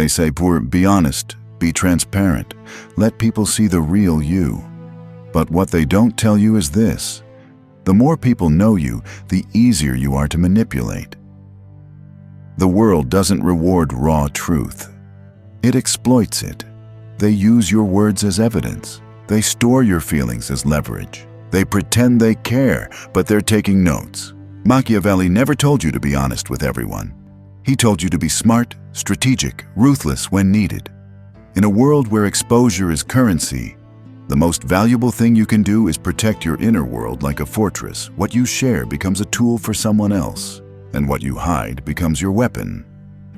They say, be honest, be transparent, let people see the real you. But what they don't tell you is this: the more people know you, the easier you are to manipulate. The world doesn't reward raw truth. It exploits it. They use your words as evidence. They store your feelings as leverage. They pretend they care, but they're taking notes. Machiavelli never told you to be honest with everyone. He told you to be smart, strategic, ruthless when needed. In a world where exposure is currency, the most valuable thing you can do is protect your inner world like a fortress. What you share becomes a tool for someone else, and what you hide becomes your weapon.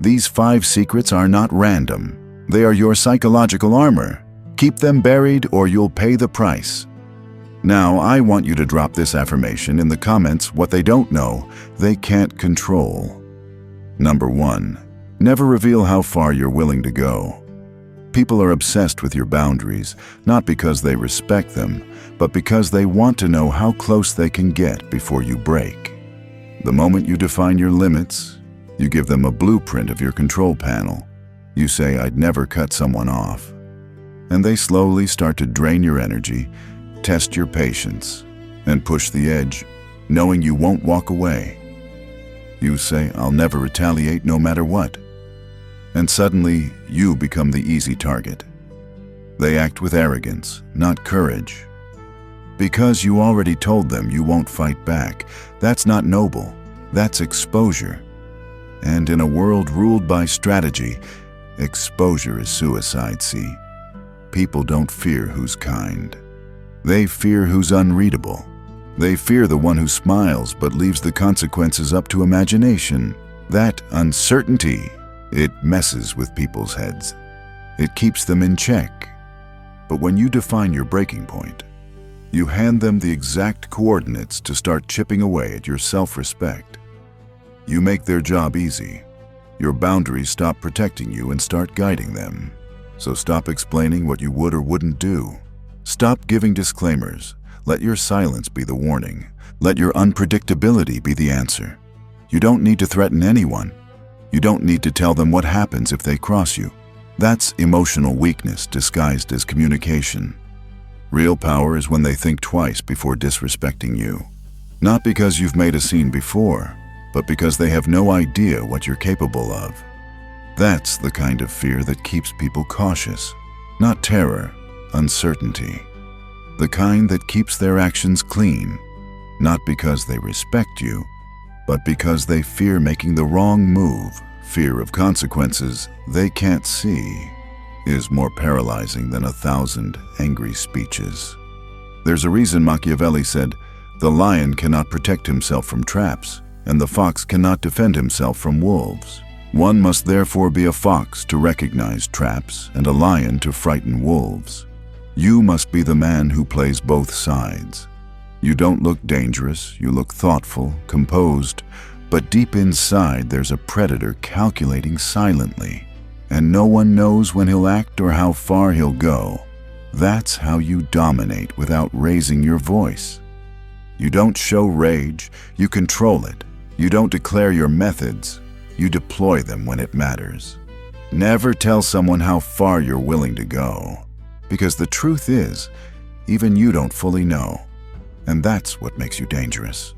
These 5 secrets are not random. They are your psychological armor. Keep them buried or you'll pay the price. Now, I want you to drop this affirmation in the comments: what they don't know, they can't control. Number 1. Never reveal how far you're willing to go. People are obsessed with your boundaries, not because they respect them, but because they want to know how close they can get before you break. The moment you define your limits, you give them a blueprint of your control panel. You say, "I'd never cut someone off." And they slowly start to drain your energy, test your patience, and push the edge, knowing you won't walk away. You say, "I'll never retaliate no matter what." And suddenly, you become the easy target. They act with arrogance, not courage. Because you already told them you won't fight back. That's not noble. That's exposure. And in a world ruled by strategy, exposure is suicide, see? People don't fear who's kind. They fear who's unreadable. They fear the one who smiles but leaves the consequences up to imagination. That uncertainty, it messes with people's heads. It keeps them in check. But when you define your breaking point, you hand them the exact coordinates to start chipping away at your self-respect. You make their job easy. Your boundaries stop protecting you and start guiding them. So stop explaining what you would or wouldn't do. Stop giving disclaimers. Let your silence be the warning. Let your unpredictability be the answer. You don't need to threaten anyone. You don't need to tell them what happens if they cross you. That's emotional weakness disguised as communication. Real power is when they think twice before disrespecting you. Not because you've made a scene before, but because they have no idea what you're capable of. That's the kind of fear that keeps people cautious. Not terror, uncertainty. The kind that keeps their actions clean, not because they respect you, but because they fear making the wrong move. Fear of consequences they can't see is more paralyzing than 1,000 angry speeches. There's a reason Machiavelli said, "The lion cannot protect himself from traps, and the fox cannot defend himself from wolves." One must therefore be a fox to recognize traps and a lion to frighten wolves. You must be the man who plays both sides. You don't look dangerous, you look thoughtful, composed, but deep inside there's a predator calculating silently, and no one knows when he'll act or how far he'll go. That's how you dominate without raising your voice. You don't show rage, you control it. You don't declare your methods, you deploy them when it matters. Never tell someone how far you're willing to go, because the truth is, even you don't fully know, and that's what makes you dangerous.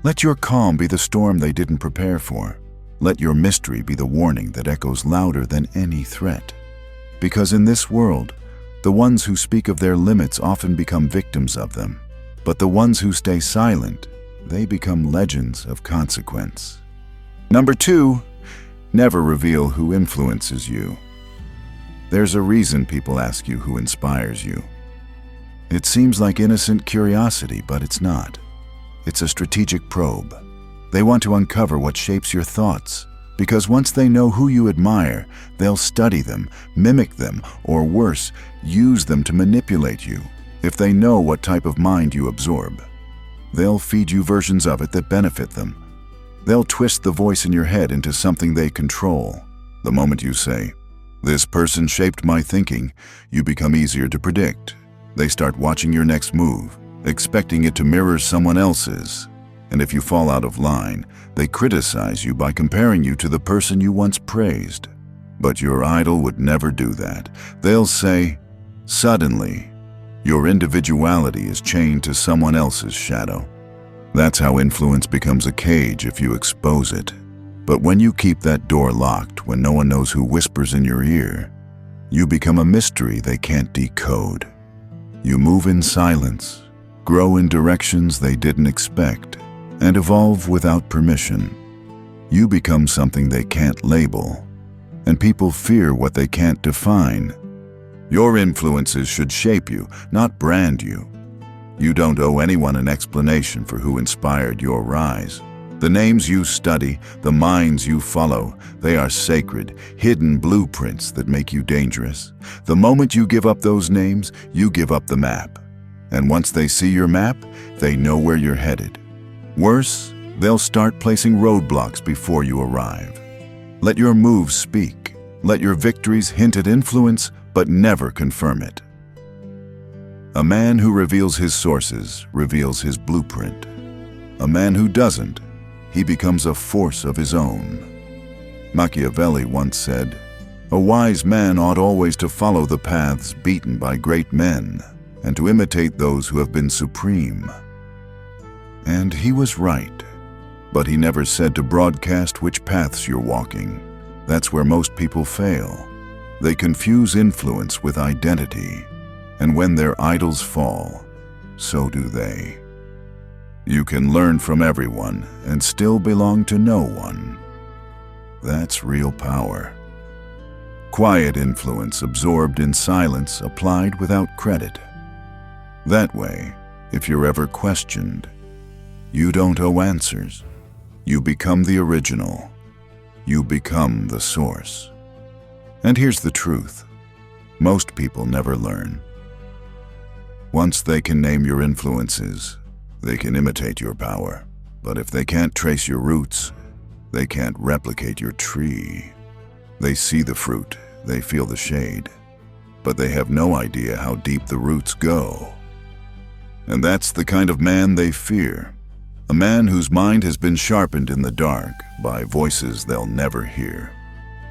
Let your calm be the storm they didn't prepare for. Let your mystery be the warning that echoes louder than any threat. Because in this world, the ones who speak of their limits often become victims of them, but the ones who stay silent, they become legends of consequence. Number 2, never reveal who influences you. There's a reason people ask you who inspires you. It seems like innocent curiosity, but it's not. It's a strategic probe. They want to uncover what shapes your thoughts, because once they know who you admire, they'll study them, mimic them, or worse, use them to manipulate you. If they know what type of mind you absorb, they'll feed you versions of it that benefit them. They'll twist the voice in your head into something they control. The moment you say, "This person shaped my thinking," you become easier to predict. They start watching your next move, expecting it to mirror someone else's. And if you fall out of line, they criticize you by comparing you to the person you once praised. But your idol would never do that. They'll say, suddenly, your individuality is chained to someone else's shadow. That's how influence becomes a cage if you expose it. But when you keep that door locked, when no one knows who whispers in your ear, you become a mystery they can't decode. You move in silence, grow in directions they didn't expect, and evolve without permission. You become something they can't label, and people fear what they can't define. Your influences should shape you, not brand you. You don't owe anyone an explanation for who inspired your rise. The names you study, the minds you follow, they are sacred, hidden blueprints that make you dangerous. The moment you give up those names, you give up the map. And once they see your map, they know where you're headed. Worse, they'll start placing roadblocks before you arrive. Let your moves speak. Let your victories hint at influence, but never confirm it. A man who reveals his sources reveals his blueprint. A man who doesn't, he becomes a force of his own. Machiavelli once said, "A wise man ought always to follow the paths beaten by great men, and to imitate those who have been supreme." And he was right, but he never said to broadcast which paths you're walking. That's where most people fail. They confuse influence with identity, and when their idols fall, so do they. You can learn from everyone and still belong to no one. That's real power. Quiet influence absorbed in silence, applied without credit. That way, if you're ever questioned, you don't owe answers. You become the original. You become the source. And here's the truth. Most people never learn. Once they can name your influences, they can imitate your power. But if they can't trace your roots, they can't replicate your tree. They see the fruit, they feel the shade, but they have no idea how deep the roots go. And that's the kind of man they fear. A man whose mind has been sharpened in the dark by voices they'll never hear.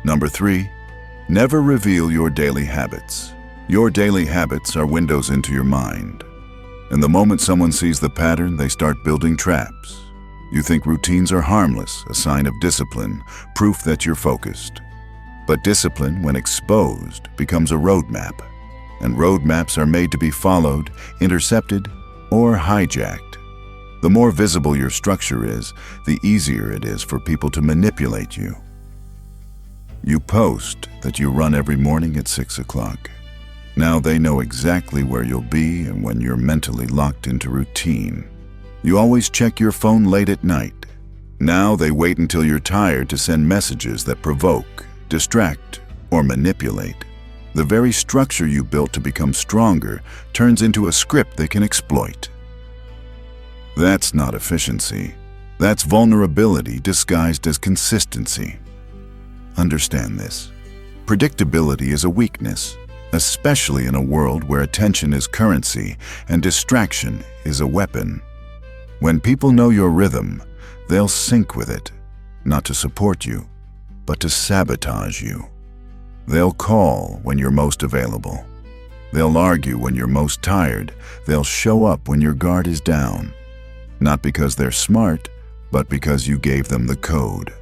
Number 3, never reveal your daily habits. Your daily habits are windows into your mind. And the moment someone sees the pattern, they start building traps. You think routines are harmless, a sign of discipline, proof that you're focused. But discipline, when exposed, becomes a roadmap. And roadmaps are made to be followed, intercepted, or hijacked. The more visible your structure is, the easier it is for people to manipulate you. You post that you run every morning at 6 o'clock. Now they know exactly where you'll be and when you're mentally locked into routine. You always check your phone late at night. Now they wait until you're tired to send messages that provoke, distract, or manipulate. The very structure you built to become stronger turns into a script they can exploit. That's not efficiency. That's vulnerability disguised as consistency. Understand this. Predictability is a weakness, especially in a world where attention is currency and distraction is a weapon. When people know your rhythm, they'll sync with it, not to support you, but to sabotage you. They'll call when you're most available. They'll argue when you're most tired. They'll show up when your guard is down. Not because they're smart, but because you gave them the code.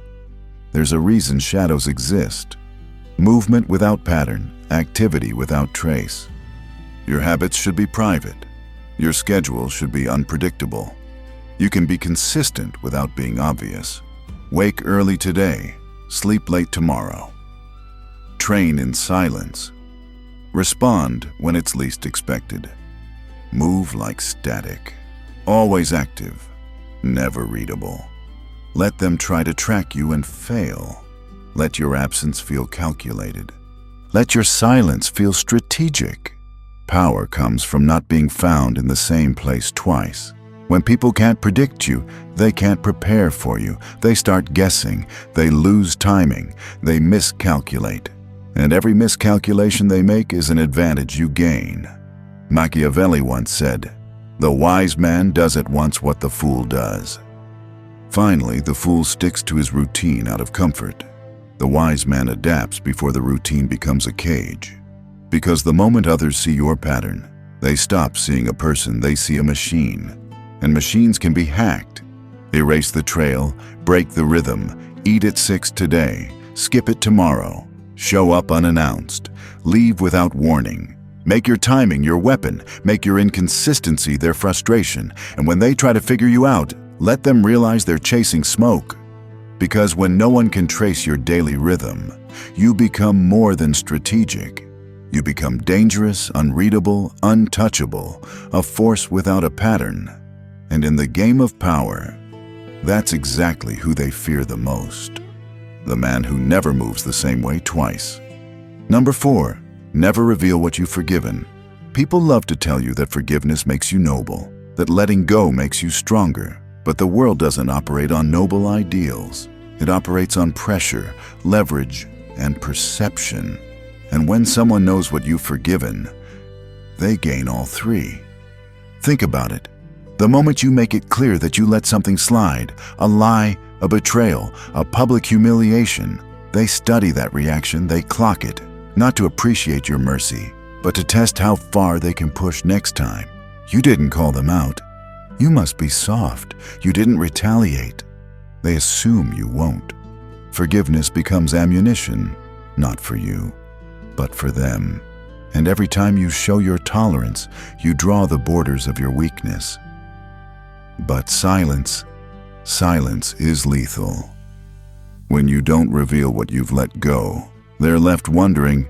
There's a reason shadows exist. Movement without pattern, activity without trace. Your habits should be private. Your schedule should be unpredictable. You can be consistent without being obvious. Wake early today, sleep late tomorrow. Train in silence. Respond when it's least expected. Move like static. Always active, never readable. Let them try to track you and fail. Let your absence feel calculated. Let your silence feel strategic. Power comes from not being found in the same place twice. When people can't predict you, they can't prepare for you. They start guessing, they lose timing, they miscalculate. And every miscalculation they make is an advantage you gain. Machiavelli once said, "The wise man does at once what the fool does." Finally, the fool sticks to his routine out of comfort. The wise man adapts before the routine becomes a cage. Because the moment others see your pattern, they stop seeing a person, they see a machine. And machines can be hacked. Erase the trail, break the rhythm, eat at 6 today, skip it tomorrow, show up unannounced, leave without warning. Make your timing your weapon, make your inconsistency their frustration, and when they try to figure you out, let them realize they're chasing smoke. Because when no one can trace your daily rhythm, you become more than strategic. You become dangerous, unreadable, untouchable, a force without a pattern. And in the game of power, that's exactly who they fear the most. The man who never moves the same way twice. Number 4, never reveal what you've forgiven. People love to tell you that forgiveness makes you noble, that letting go makes you stronger. But the world doesn't operate on noble ideals. It operates on pressure, leverage, and perception. And when someone knows what you've forgiven, they gain all 3. Think about it. The moment you make it clear that you let something slide, a lie, a betrayal, a public humiliation, they study that reaction, they clock it, not to appreciate your mercy, but to test how far they can push next time. You didn't call them out. You must be soft. You didn't retaliate. They assume you won't. Forgiveness becomes ammunition, not for you, but for them. And every time you show your tolerance, you draw the borders of your weakness. But silence is lethal. When you don't reveal what you've let go, they're left wondering,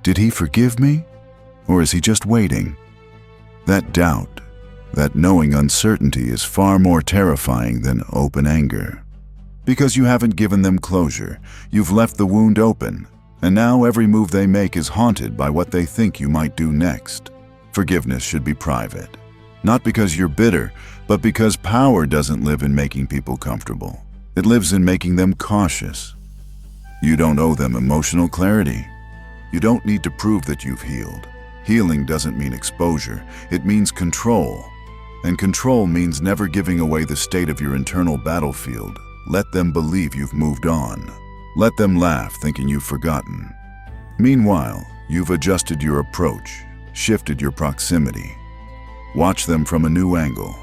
did he forgive me? Or is he just waiting? That doubt, that knowing uncertainty is far more terrifying than open anger. Because you haven't given them closure, you've left the wound open, and now every move they make is haunted by what they think you might do next. Forgiveness should be private. Not because you're bitter, but because power doesn't live in making people comfortable. It lives in making them cautious. You don't owe them emotional clarity. You don't need to prove that you've healed. Healing doesn't mean exposure, it means control. And control means never giving away the state of your internal battlefield. Let them believe you've moved on. Let them laugh thinking you've forgotten. Meanwhile, you've adjusted your approach, shifted your proximity. Watch them from a new angle.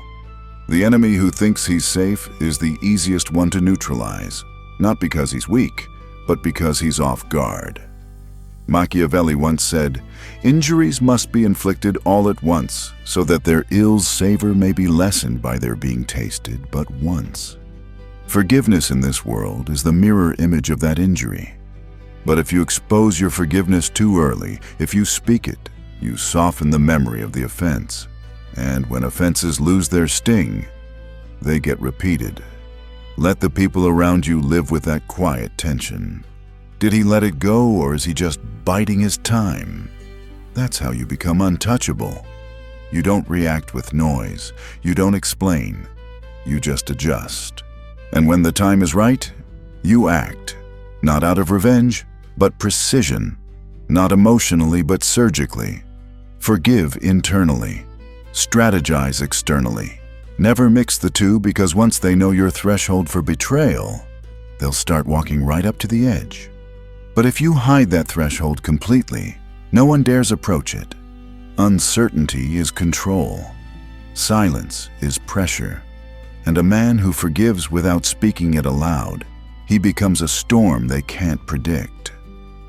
The enemy who thinks he's safe is the easiest one to neutralize, not because he's weak, but because he's off guard. Machiavelli once said, "Injuries must be inflicted all at once, so that their ill's savor may be lessened by their being tasted but once." Forgiveness in this world is the mirror image of that injury. But if you expose your forgiveness too early, if you speak it, you soften the memory of the offense. And when offenses lose their sting, they get repeated. Let the people around you live with that quiet tension. Did he let it go, or is he just biding his time? That's how you become untouchable. You don't react with noise. You don't explain. You just adjust. And when the time is right, you act. Not out of revenge, but precision. Not emotionally, but surgically. Forgive internally. Strategize externally. Never mix the two, because once they know your threshold for betrayal, they'll start walking right up to the edge. But if you hide that threshold completely, no one dares approach it. Uncertainty is control. Silence is pressure. And a man who forgives without speaking it aloud, he becomes a storm they can't predict.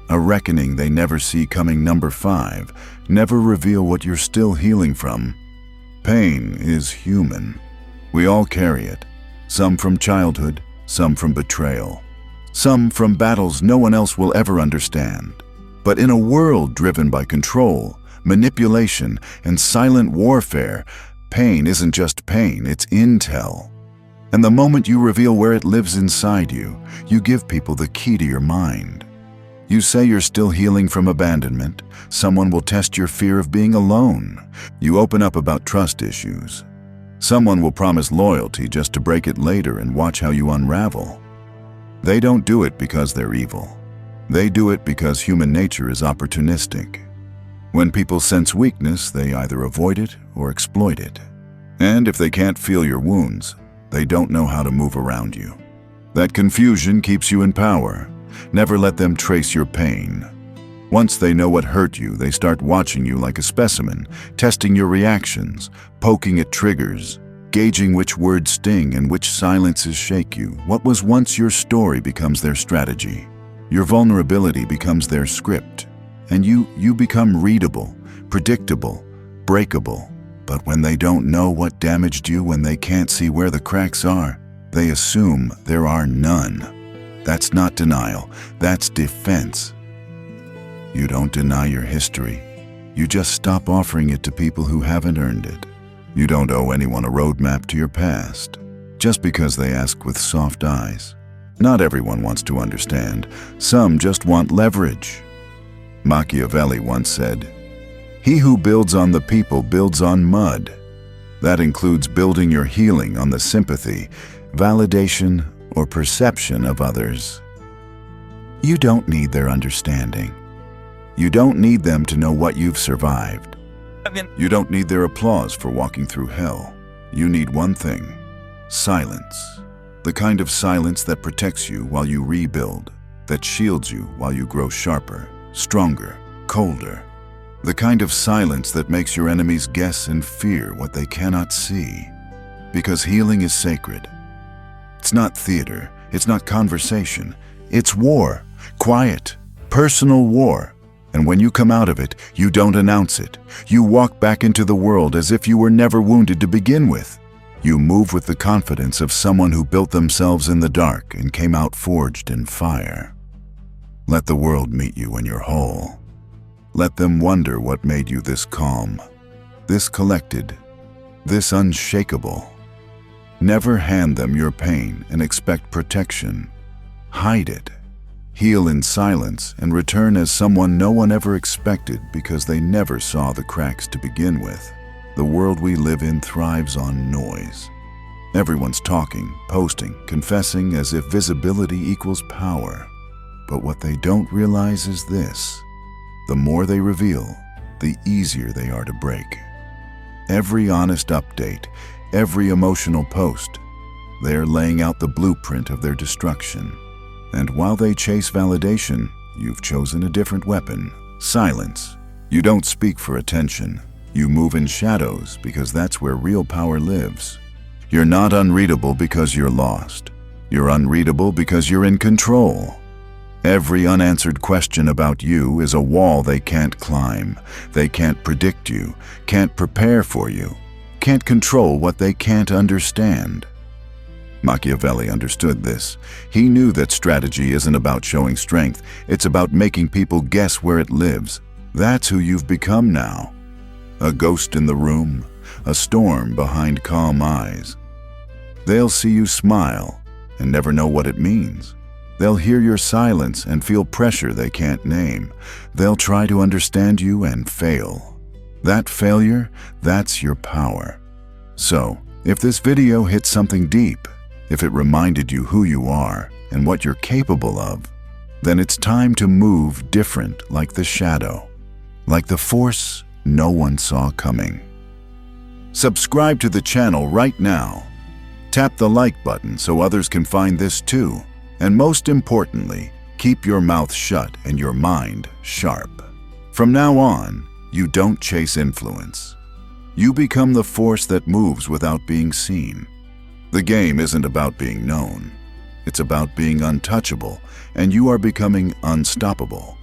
A reckoning they never see coming. Number 5, never reveal what you're still healing from. Pain is human. We all carry it. Some from childhood, some from betrayal. Some from battles no one else will ever understand. But in a world driven by control, manipulation, and silent warfare, pain isn't just pain, it's intel. And the moment you reveal where it lives inside you, you give people the key to your mind. You say you're still healing from abandonment. Someone will test your fear of being alone. You open up about trust issues. Someone will promise loyalty just to break it later and watch how you unravel. They don't do it because they're evil. They do it because human nature is opportunistic. When people sense weakness, they either avoid it or exploit it. And if they can't feel your wounds, they don't know how to move around you. That confusion keeps you in power. Never let them trace your pain. Once they know what hurt you, they start watching you like a specimen, testing your reactions, poking at triggers, gauging which words sting and which silences shake you. What was once your story becomes their strategy. Your vulnerability becomes their script. And you become readable, predictable, breakable. But when they don't know what damaged you, when they can't see where the cracks are, they assume there are none. That's not denial, that's defense. You don't deny your history. You just stop offering it to people who haven't earned it. You don't owe anyone a roadmap to your past, just because they ask with soft eyes. Not everyone wants to understand. Some just want leverage. Machiavelli once said, "He who builds on the people builds on mud." That includes building your healing on the sympathy, validation, or perception of others. You don't need their understanding. You don't need them to know what you've survived. You don't need their applause for walking through hell. You need one thing: silence. The kind of silence that protects you while you rebuild, that shields you while you grow sharper, stronger, colder. The kind of silence that makes your enemies guess and fear what they cannot see. Because healing is sacred. It's not theater, it's not conversation, it's war, quiet, personal war. And when you come out of it, you don't announce it. You walk back into the world as if you were never wounded to begin with. You move with the confidence of someone who built themselves in the dark and came out forged in fire. Let the world meet you when you're whole. Let them wonder what made you this calm, this collected, this unshakable. Never hand them your pain and expect protection. Hide it. Heal in silence and return as someone no one ever expected because they never saw the cracks to begin with. The world we live in thrives on noise. Everyone's talking, posting, confessing as if visibility equals power. But what they don't realize is this: the more they reveal, the easier they are to break. Every honest update, every emotional post, they are laying out the blueprint of their destruction. And while they chase validation, you've chosen a different weapon: silence. You don't speak for attention. You move in shadows because that's where real power lives. You're not unreadable because you're lost. You're unreadable because you're in control. Every unanswered question about you is a wall they can't climb. They can't predict you, can't prepare for you, can't control what they can't understand. Machiavelli understood this. He knew that strategy isn't about showing strength, it's about making people guess where it lives. That's who you've become now. A ghost in the room, a storm behind calm eyes. They'll see you smile and never know what it means. They'll hear your silence and feel pressure they can't name. They'll try to understand you and fail. That failure, that's your power. So, if this video hit something deep, if it reminded you who you are and what you're capable of, then it's time to move different, like the shadow, like the force no one saw coming. Subscribe to the channel right now. Tap the like button so others can find this too. And most importantly, keep your mouth shut and your mind sharp. From now on, you don't chase influence. You become the force that moves without being seen. The game isn't about being known. It's about being untouchable, and you are becoming unstoppable.